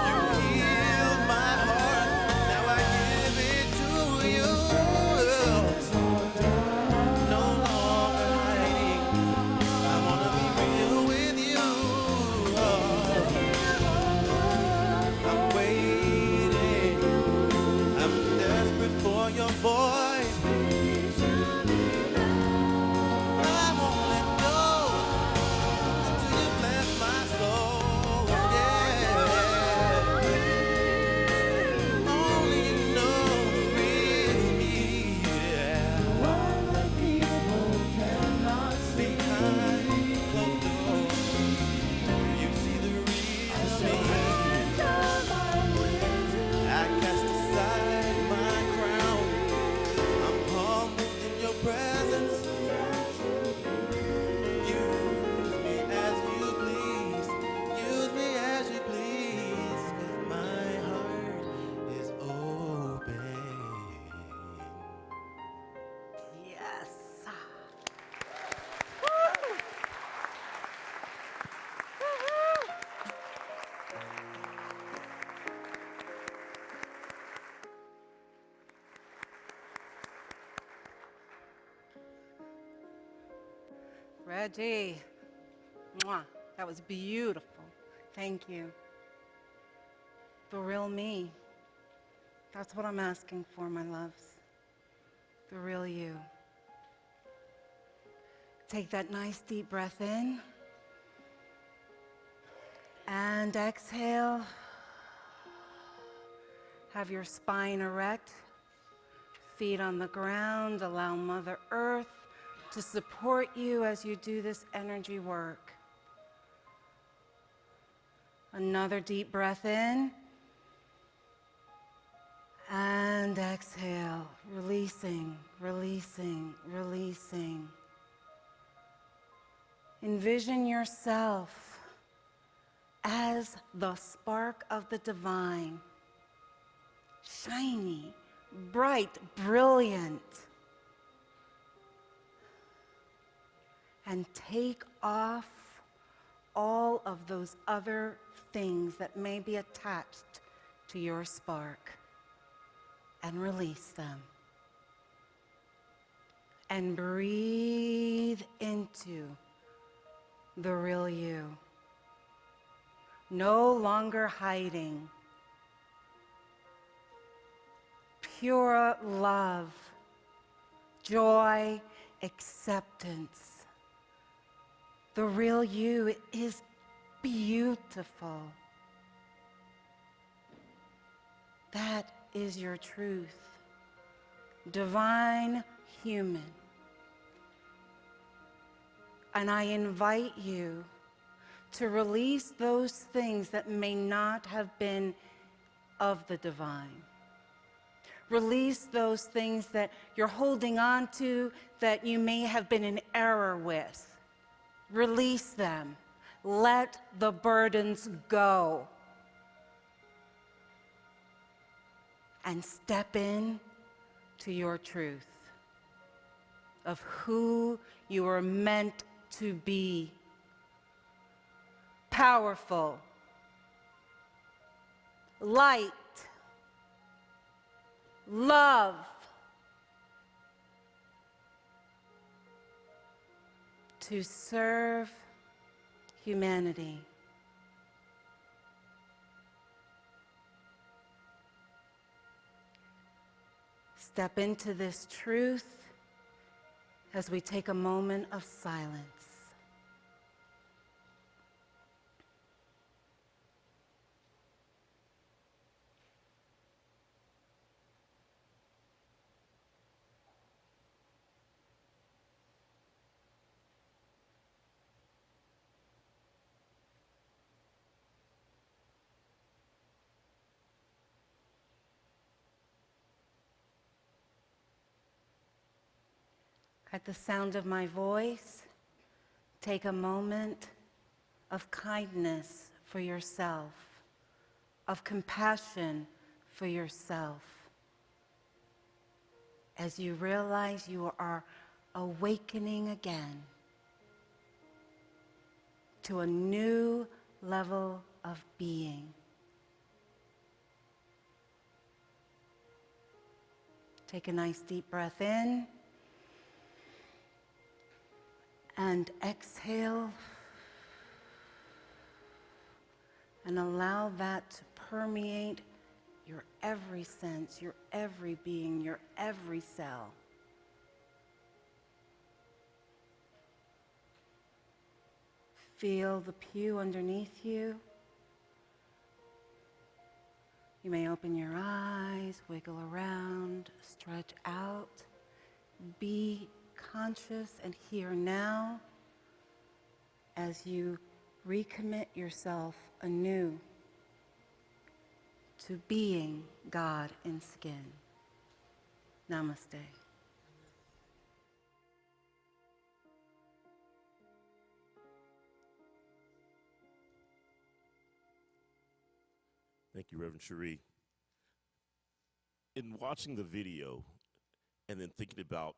you healed my heart, now I give it to you. No longer hiding, I wanna be real with you. I'm waiting, I'm desperate for your voice. I won't let go until you bless my soul. Yeah, only you know the real me. Yeah, behind closed doors, you see the real me. I cast aside my crown. I'm humbled in your presence. Use me as you please. Use me as you please. 'Cause my heart is open. Yes. Reggie, mwah, that was beautiful. Thank you. The real me. That's what I'm asking for, my loves. The real you. Take that nice deep breath in. And exhale. Have your spine erect. Feet on the ground. Allow Mother Earth to support you as you do this energy work. Another deep breath in. And exhale, releasing, releasing, releasing. Envision yourself as the spark of the divine, shiny, bright, brilliant. And take off all of those other things that may be attached to your spark and release them. And breathe into the real you. No longer hiding. Pure love, joy, acceptance. The real you is beautiful. That is your truth. Divine human. And I invite you to release those things that may not have been of the divine. Release those things that you're holding on to that you may have been in error with. Release them. Let the burdens go. And step in to your truth of who you are meant to be. Powerful, light, love, to serve humanity. Step into this truth as we take a moment of silence. At the sound of my voice, take a moment of kindness for yourself, of compassion for yourself, as you realize you are awakening again to a new level of being. Take a nice deep breath in and exhale, and allow that to permeate your every sense, your every being, your every cell. Feel the pew underneath you. You may open your eyes, wiggle around, stretch out. Be conscious and here now as you recommit yourself anew to being God in skin. Namaste. Thank you, Reverend Sheree. In watching the video and then thinking about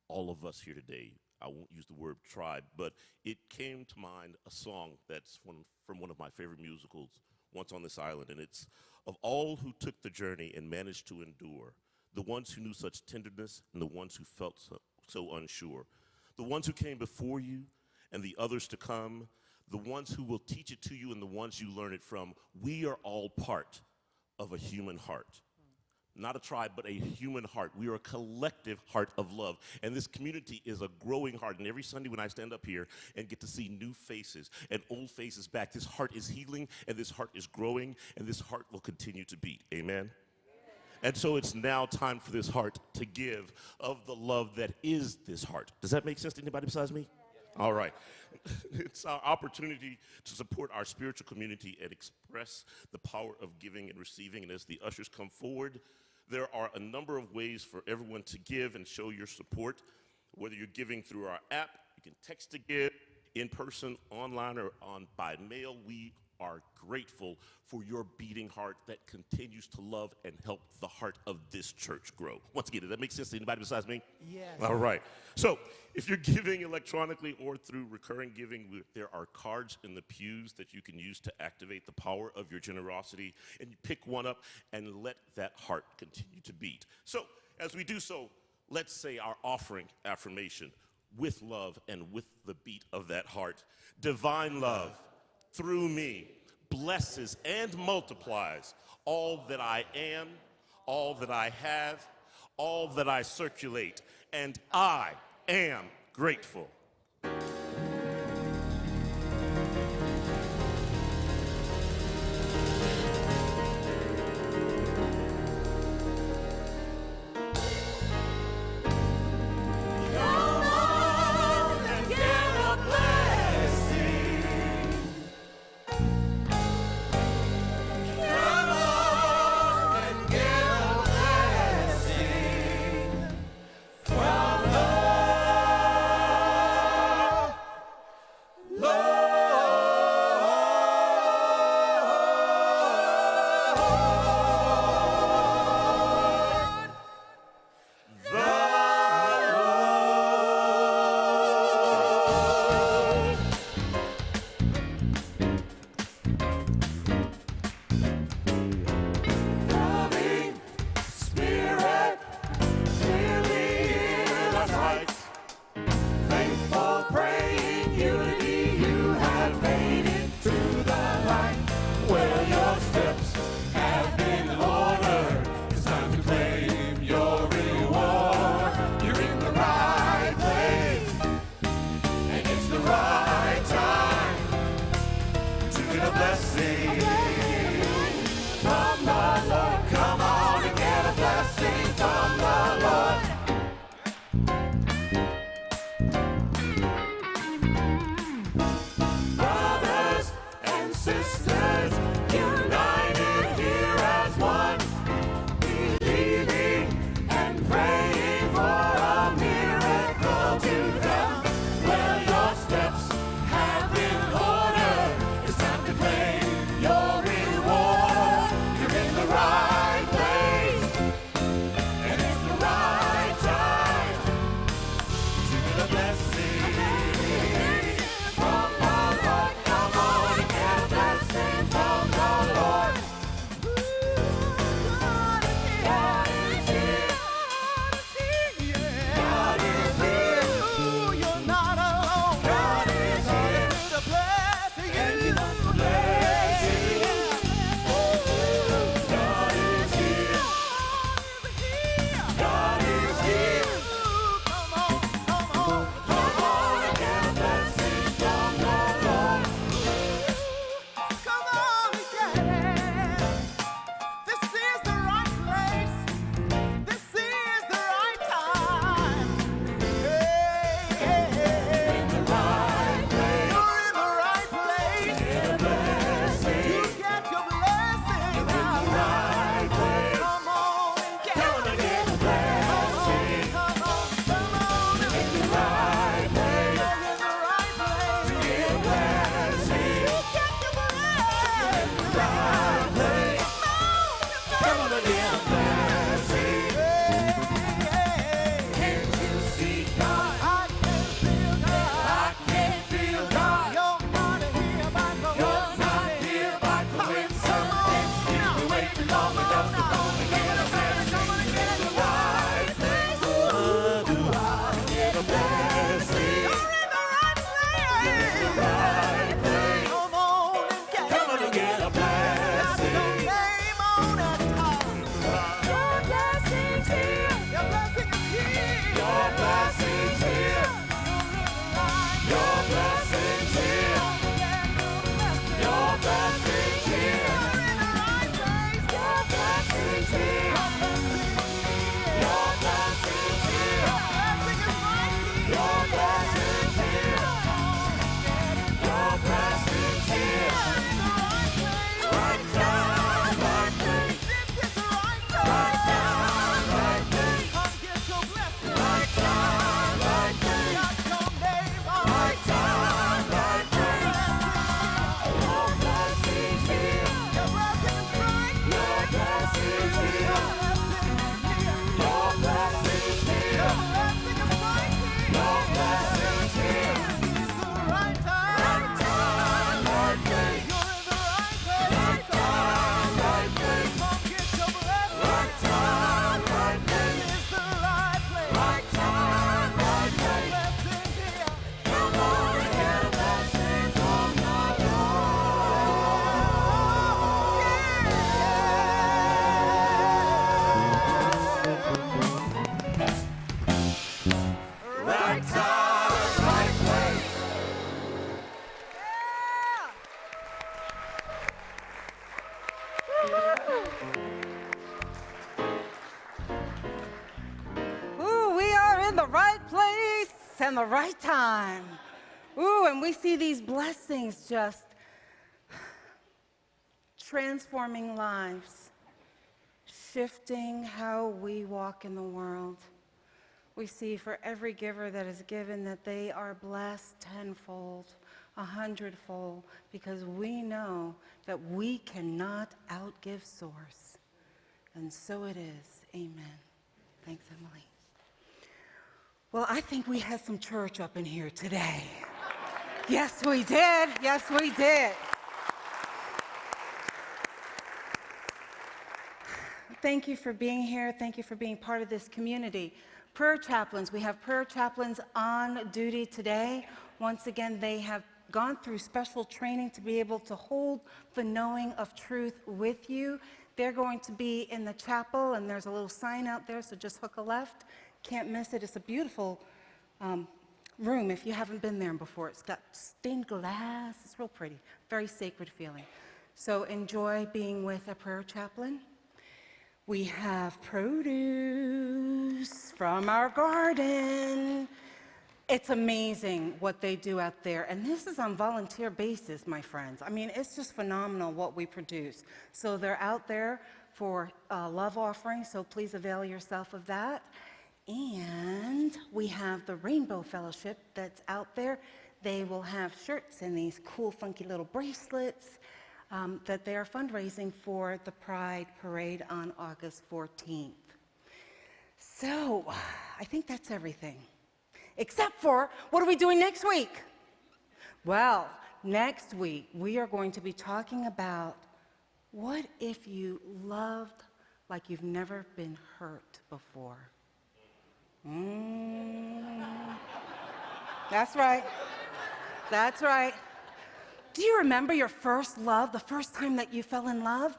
all of us here today, I won't use the word tribe, but it came to mind a song that's from one of my favorite musicals, Once on This Island, and it's of all who took the journey and managed to endure, the ones who knew such tenderness and the ones who felt so unsure, the ones who came before you and the others to come, the ones who will teach it to you and the ones you learn it from. We are all part of a human heart. Not a tribe, but a human heart. We are a collective heart of love. And this community is a growing heart. And every Sunday when I stand up here and get to see new faces and old faces back, this heart is healing and this heart is growing and this heart will continue to beat. Amen? And so it's now time for this heart to give of the love that is this heart. Does that make sense to anybody besides me? All right. It's our opportunity to support our spiritual community and express the power of giving and receiving. And as the ushers come forward, there are a number of ways for everyone to give and show your support. Whether you're giving through our app, you can text to give, in person, online, or by mail. We are grateful for your beating heart that continues to love and help the heart of this church grow. Once again, does that make sense to anybody besides me? Yes. All right. So if you're giving electronically or through recurring giving, there are cards in the pews that you can use to activate the power of your generosity. And you pick one up and let that heart continue to beat. So as we do so, let's say our offering affirmation with love and with the beat of that heart. Divine love through me blesses and multiplies all that I am, all that I have, all that I circulate, and I am grateful. long enough to gonna get a blessing in the right place. Get a blessing. You're in the right place. In the right place. Come on and get it. Come on and get a blessing. Got your name on it. Your blessing's here. Your blessing is here. Your blessing's here. Your blessing's here. Your blessing's here. You're in the right place. Your blessing's here. Your blessing's here. Your blessing's here. Your blessing's here. Right time, right place. Right time, right place. Come get your blessing. Right time, right place. Got your name on. Right time, right place. Your blessing's here. Your blessing is right. Your blessing's here. Your blessing's here. Your blessing is right. Your blessing's here. It's the right time. Right time, right place. You're in the right place. Right time, right place. Come get your blessing. Right time, right place. It's the right place. Right time, right place. Blessing here. Come on and get a blessing from the Lord. Right time, right place. Ooh, we are in the right place and the right time. Ooh, and we see these blessings just transforming lives, shifting how we walk in the world. We see for every giver that is given that they are blessed tenfold, 100-fold, because we know that we cannot outgive source. And so it is. Amen. Thanks, Emily. Well, I think we had some church up in here today. Yes, we did. Yes, we did. Thank you for being here. Thank you for being part of this community. Prayer chaplains, we have prayer chaplains on duty today. Once again, they have gone through special training to be able to hold the knowing of truth with you. They're going to be in the chapel, and there's a little sign out there, so just hook a left. Can't miss it. It's a beautiful room if you haven't been there before. It's got stained glass. It's real pretty. Very sacred feeling. So enjoy being with a prayer chaplain. We have produce from our garden. It's amazing what they do out there. And this is on volunteer basis, my friends. I mean, it's just phenomenal what we produce. So they're out there for love offering, so please avail yourself of that. And we have the Rainbow Fellowship that's out there. They will have shirts and these cool, funky little bracelets that they are fundraising for the Pride Parade on August 14th. So I think that's everything. Except for, what are we doing next week? Well, next week we are going to be talking about what if you loved like you've never been hurt before? That's right. That's right. Do you remember your first love, the first time that you fell in love?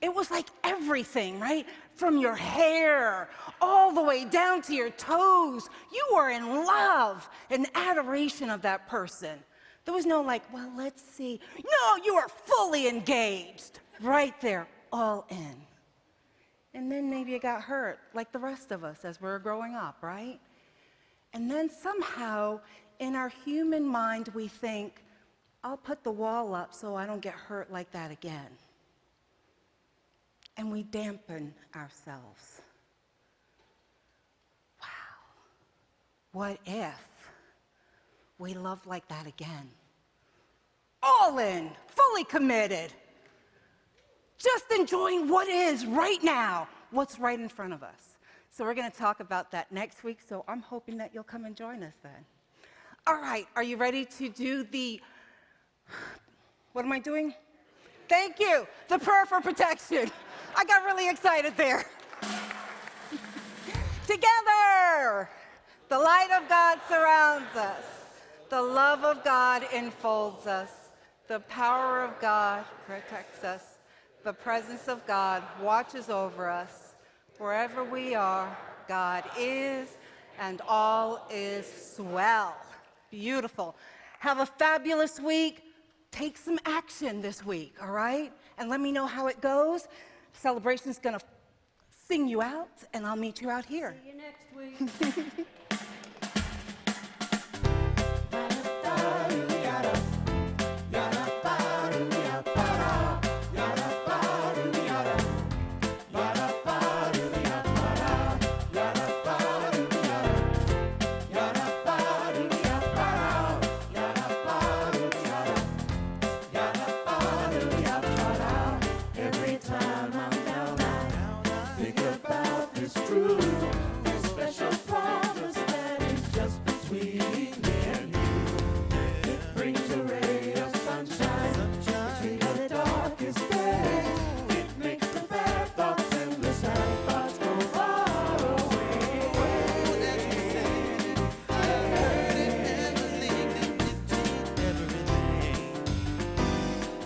It was like everything, right? From your hair all the way down to your toes. You were in love and adoration of that person. There was no like, well, let's see. No, you were fully engaged right there, all in. And then maybe you got hurt like the rest of us as we were growing up, right? And then somehow in our human mind we think, I'll put the wall up so I don't get hurt like that again. And we dampen ourselves. Wow. What if we loved like that again? All in, fully committed. Just enjoying what is right now, what's right in front of us. So we're going to talk about that next week, so I'm hoping that you'll come and join us then. All right, are you ready to do the, what am I doing? Thank you, the prayer for protection. I got really excited there. Together, the light of God surrounds us. The love of God enfolds us. The power of God protects us. The presence of God watches over us. Wherever we are, God is, and all is swell. Beautiful. Have a fabulous week. Take some action this week, all right? And let me know how it goes. Celebration's gonna sing you out, and I'll meet you out here. See you next week. Every time I'm down, I think about this truth, this special promise that is just between me and you. It brings a ray of sunshine between the darkest days. It makes the bad thoughts and the sad thoughts go far away. I heard it and believed it to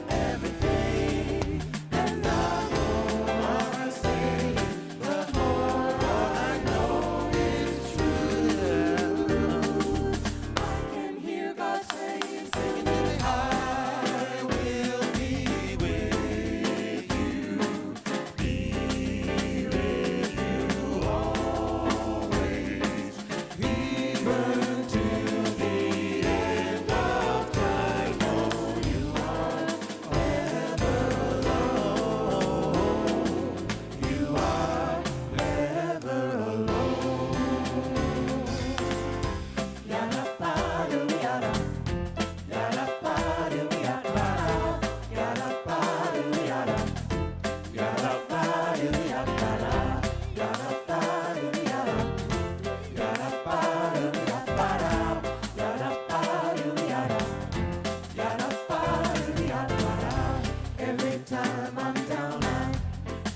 everything. And the more I say, the more I know it's true. I can hear God saying, I will be with you, always, even to the end of time. Oh, you are never alone. You are never alone. Yada ba do yada, yada ba do yada, yada ba do yada, yada ba do yada, yada ba do yada, yada ba do yada, yada ba do yada, yada ba do yada. Every time I'm down, I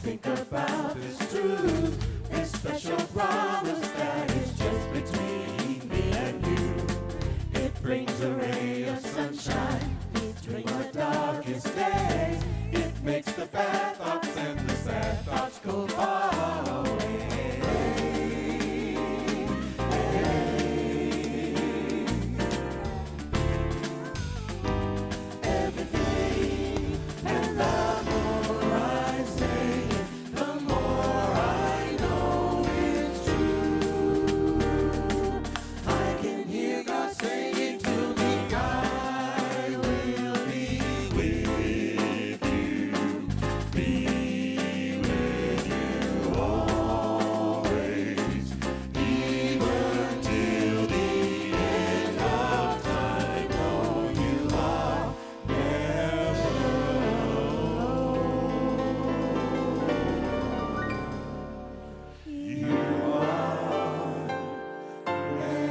think about this truth, this special promise that is just between me and you. It brings a ray of sunshine between the darkest days. It makes the bad thoughts and the sad thoughts go far away. Everything, and the more I say it, the more I know it's true. I can hear God saying to me, I will be with you always, even till the end of time. Oh, you are never alone. You are never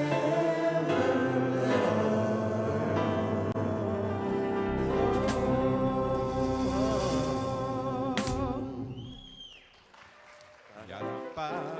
alone.